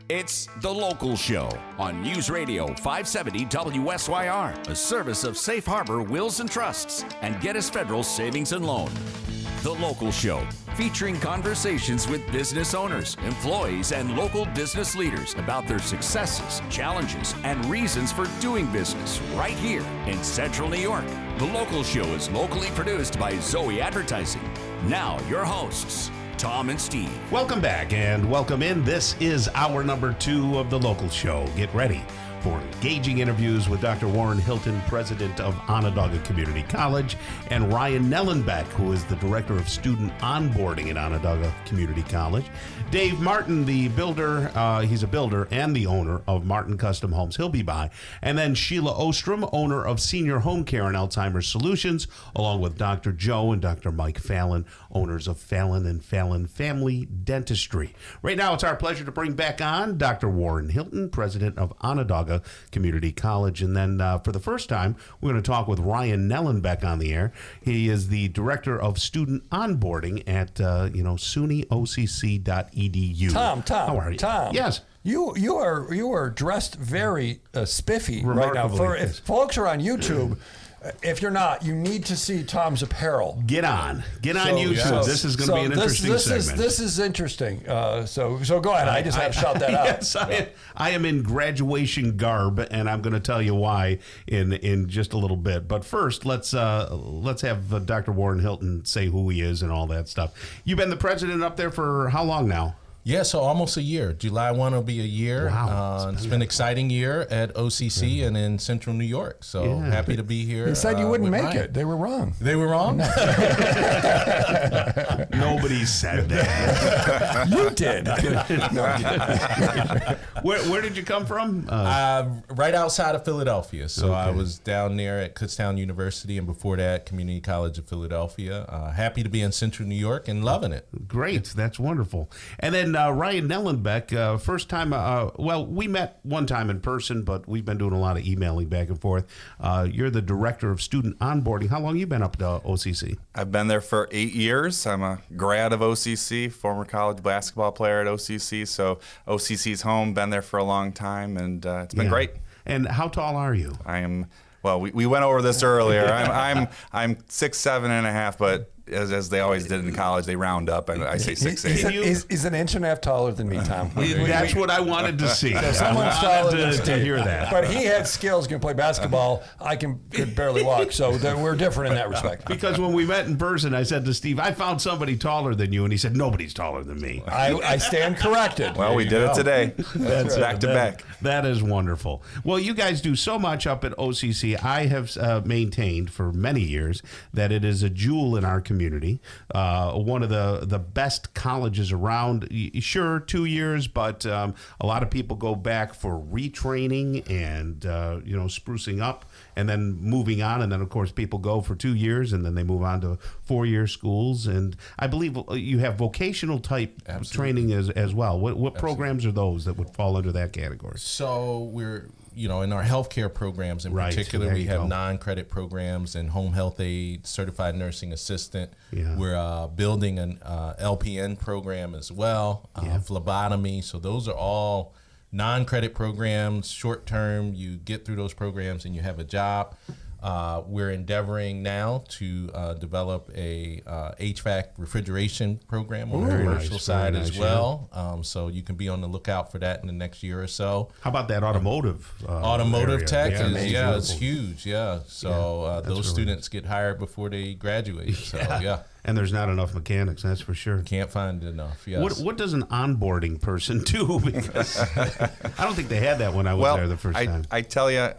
It's The Local Show on News Radio 570 WSYR, a service of Safe Harbor Wills and Trusts and Geddes Federal Savings and Loan. The Local Show, featuring conversations with business owners, employees, and local business leaders about their successes, challenges, and reasons for doing business right here in Central New York. The Local Show is locally produced by Zoey Advertising. Now, your hosts, Tom and Steve. Welcome back and welcome in. This is hour number 2 of The Local Show. Get ready for engaging interviews with Dr. Warren Hilton, president of Onondaga Community College, and Ryan Nellenbeck, who is the director of student onboarding at Onondaga Community College. Dave Martin, the builder, he's a builder and the owner of Martin Custom Homes. He'll be by. And then Sheila Ostrom, owner of Senior Home Care and Alzheimer's Solutions, along with Dr. Joe and Dr. Mike Fallon, owners of Fallon and Fallon Family Dentistry. Right now, it's our pleasure to bring back on Dr. Warren Hilton, president of Onondaga Community College. And then for the first time, we're going to talk with Ryan Nellenbeck on the air. He is the director of student onboarding at, sunyocc.edu. Tom, how are you? Tom. Yes. You are dressed very spiffy right now. If folks are on YouTube, if you're not, you need to see Tom's apparel. Get on YouTube. Yes. This is going to be an interesting segment. This is interesting. So go ahead. I just have to shout that out. Yes, I am in graduation garb, and I'm going to tell you why in just a little bit. But first, let's have Dr. Warren Hilton say who he is and all that stuff. You've been the president up there for how long now? Yeah, so almost a year. July 1 will be a year. Wow. It's been an exciing year at OCC and in Central New York. So happy to be here. They said you wouldn't make it. They were wrong. They were wrong? Nobody said that. You did. Where did you come from? Right outside of Philadelphia. So Okay. I was down there at Kutztown University, and before that, Community College of Philadelphia. Happy to be in Central New York and loving it. Great. That's wonderful. And then Ryan Nellenbeck, first time, we met one time in person, but we've been doing a lot of emailing back and forth. You're the director of student onboarding. How long have you been up to OCC? I've been there for 8 years. I'm a grad of OCC, former college basketball player at OCC. So OCC's home, been there for a long time, and it's been great. And how tall are you? I am, well, we went over this earlier. I'm 6'7.5", but as they always did in college, they round up, and I say 6'8". He's an inch and a half taller than me, Tom. That's what I wanted to see. So someone's taller than to hear that. But he had skills, can play basketball. I could barely walk, so we're different in that respect. Because when we met in person, I said to Steve, I found somebody taller than you, and he said, nobody's taller than me. I stand corrected. Well, we did it today. That's back to back. That is wonderful. Well, you guys do so much up at OCC. I have maintained for many years that it is a jewel in our community. One of the best colleges around. Sure, 2 years, but a lot of people go back for retraining and sprucing up and then moving on. And then, of course, people go for 2 years and then they move on to 4-year schools. And I believe you have vocational type training as well. What programs are those that would fall under that category? So we're, in our healthcare programs in particular, we have non-credit programs and home health aide, certified nursing assistant. Yeah. We're building an LPN program as well, phlebotomy. So those are all non-credit programs, short-term. You get through those programs and you have a job. We're endeavoring now to develop a HVAC refrigeration program on the commercial side as well. So you can be on the lookout for that in the next year or so. How about that automotive? Automotive area? tech is huge. Yeah. So those really students get hired before they graduate. So And there's not enough mechanics, that's for sure. Can't find enough. Yes. What does an onboarding person do? Because I don't think they had that when I was there the first time. I tell you,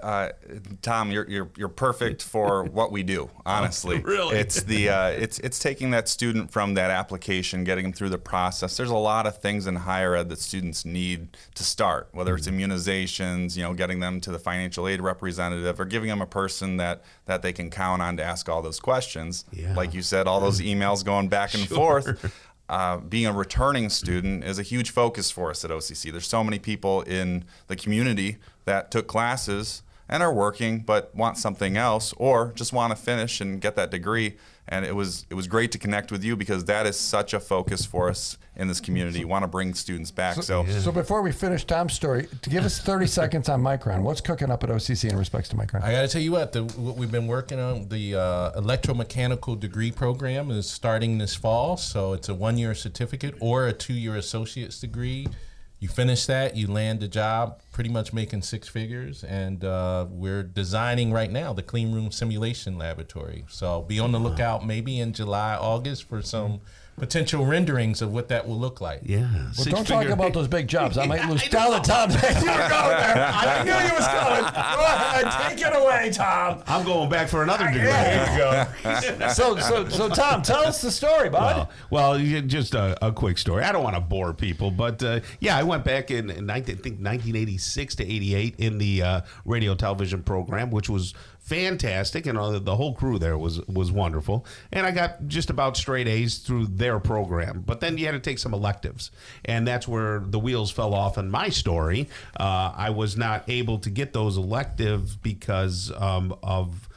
Tom, you're perfect for what we do. Honestly, really, it's it's taking that student from that application, getting them through the process. There's a lot of things in higher ed that students need to start, whether it's immunizations, getting them to the financial aid representative, or giving them a person that they can count on to ask all those questions. Yeah. Like you said, all those emails going back and forth. Being a returning student is a huge focus for us at OCC. There's so many people in the community that took classes and are working but want something else, or just want to finish and get that degree. And it was great to connect with you, because that is such a focus for us in this community. We want to bring students back. So before we finish Tom's story, to give us 30 seconds on Micron, what's cooking up at OCC in respects to Micron? I got to tell you what we've been working on. The electromechanical degree program is starting this fall. So it's a 1-year certificate or a 2-year associate's degree. You finish that, you land a job pretty much making 6 figures, and we're designing right now the clean room simulation laboratory. So be on the lookout maybe in July, August for some potential renderings of what that will look like. Yeah. Well, don't talk about those big jobs. I might lose talent, Tom. You were going there. I knew you was coming. Go ahead. Take it away, Tom. I'm going back for another degree. There you go. So Tom, tell us the story, bud. Well, just a quick story. I don't want to bore people, but I went back in 1986 to 88 in the radio television program, which was fantastic, and the whole crew there was wonderful. And I got just about straight A's through their program. But then you had to take some electives, and that's where the wheels fell off in my story. I was not able to get those electives because of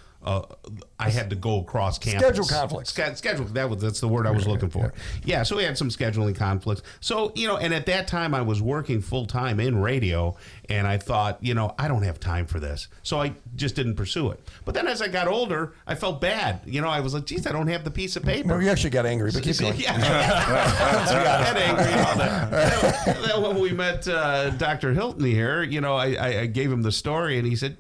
I had to go across campus. Schedule conflicts. Schedule. That's the word I was looking for. Yeah, so we had some scheduling conflicts. So, and at that time I was working full time in radio, and I thought, I don't have time for this. So I just didn't pursue it. But then as I got older, I felt bad. I was like, geez, I don't have the piece of paper. No, you actually got angry, but keep going. Yeah. I got angry and all that. Then when we met Dr. Hilton here, I gave him the story, and he said,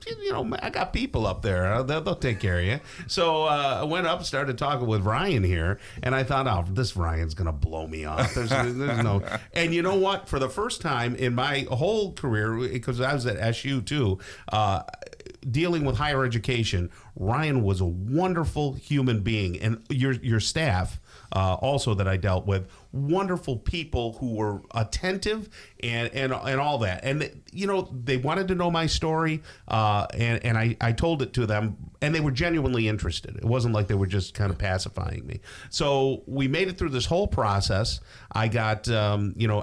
I got people up there. They'll take care of you. So I went up, started talking with Ryan here, and I thought, this Ryan's going to blow me off. There's no. And you know what? For the first time in my whole career, because I was at SU too, dealing with higher education, Ryan was a wonderful human being, and your staff also that I dealt with, wonderful people who were attentive and all that. And they wanted to know my story, and I told it to them, and they were genuinely interested. It wasn't like they were just kind of pacifying me. So we made it through this whole process. I got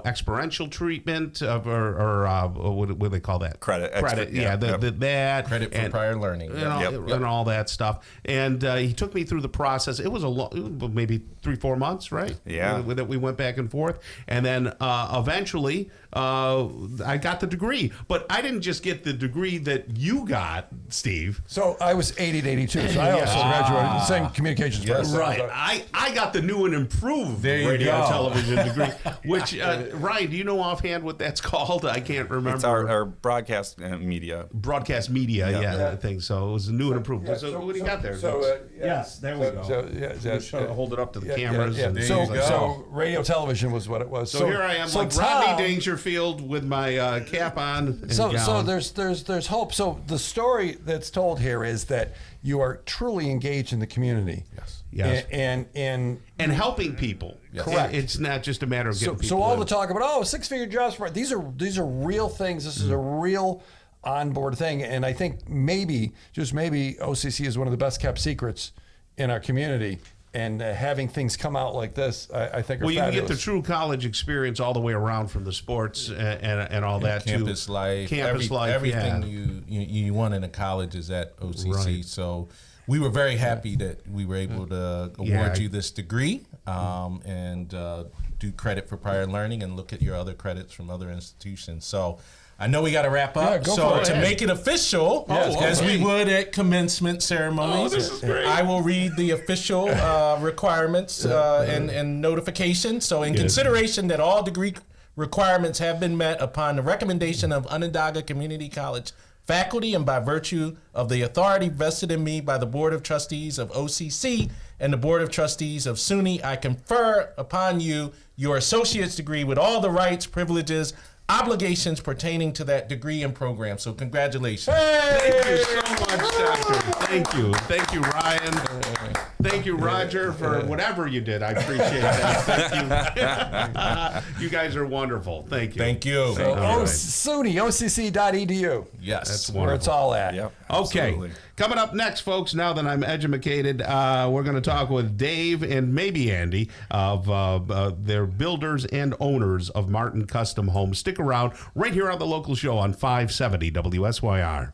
experiential treatment or what do they call that? Credit. That credit for prior learning, and all that stuff. And he took me through the process. It was maybe 3-4 months, right? Yeah. That we went back and forth, and then eventually I got the degree. But I didn't just get the degree that you got, Steve. So I was 80 to 82, so I also graduated the same communications program. Right. I got the new and improved radio television degree, which, Ryan, do you know offhand what that's called? I can't remember. It's our broadcast media. Broadcast media, I think so. It was new and improved. So what do you got there? Yes, there we go. Hold it up to the cameras. So radio television was what it was. So here I am, like Rodney Dangerfield with my cap on and gown. So there's hope. So the story that's told here is that you are truly engaged in the community. Yes. And helping people. Yes. Correct. It's not just a matter of getting people. So all the talk about 6-figure jobs, these are real things. This is a real onboard thing, and I think maybe OCC is one of the best kept secrets in our community. And having things come out like this, I think, are you fabulous. can get the true college experience all the way around, from the sports and all that, campus life, everything you want in a college is at OCC. Right. So we were very happy that we were able to award you this degree and do credit for prior learning and look at your other credits from other institutions. So I know we got to wrap up. So to make it official, as we would at commencement ceremonies, this is great. I will read the official requirements and notifications. So in consideration that all degree requirements have been met upon the recommendation of Onondaga Community College faculty and by virtue of the authority vested in me by the Board of Trustees of OCC and the Board of Trustees of SUNY, I confer upon you your associate's degree with all the rights, privileges, obligations pertaining to that degree and program. So congratulations. Thank you so much, Doctor. Thank you, Ryan. Thank you, Roger, for whatever you did. I appreciate that. Thank you. You guys are wonderful. Thank you. Thank you. So, SUNY, OCC.edu. Yes. That's where it's all at. Yep. Okay. Absolutely. Coming up next, folks, now that I'm educated, we're going to talk with Dave and maybe Andy of their builders and owners of Martin Custom Homes. Stick around right here on the local show on 570 WSYR.